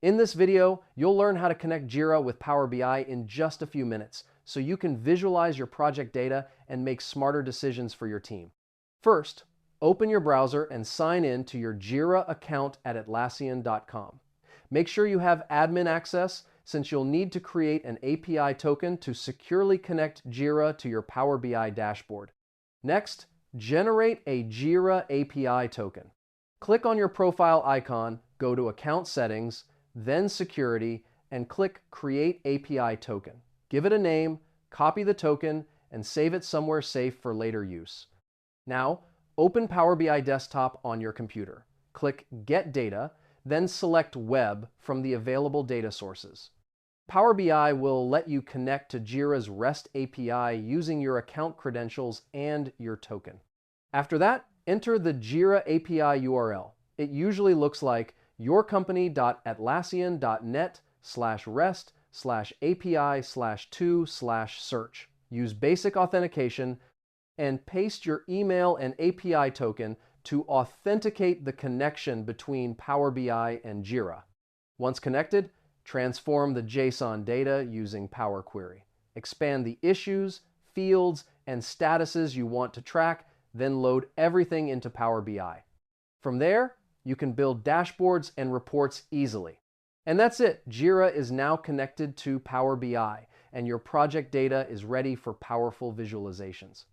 In this video, you'll learn how to connect Jira with Power BI in just a few minutes, so you can visualize your project data and make smarter decisions for your team. First, open your browser and sign in to your Jira account at Atlassian.com. Make sure you have admin access, since you'll need to create an API token to securely connect Jira to your Power BI dashboard. Next, generate a Jira API token. Click on your profile icon, go to Account Settings, then Security, and click Create API Token. Give it a name, copy the token, and save it somewhere safe for later use. Now, open Power BI Desktop on your computer. Click Get Data, then select Web from the available data sources. Power BI will let you connect to Jira's REST API using your account credentials and your token. After that, enter the Jira API URL. It usually looks like yourcompany.atlassian.net/rest/API/2/search. Use basic authentication and paste your email and API token to authenticate the connection between Power BI and Jira. Once connected, transform the JSON data using Power Query. Expand the issues, fields, and statuses you want to track, then load everything into Power BI. From there, you can build dashboards and reports easily. And that's it. Jira is now connected to Power BI, and your project data is ready for powerful visualizations.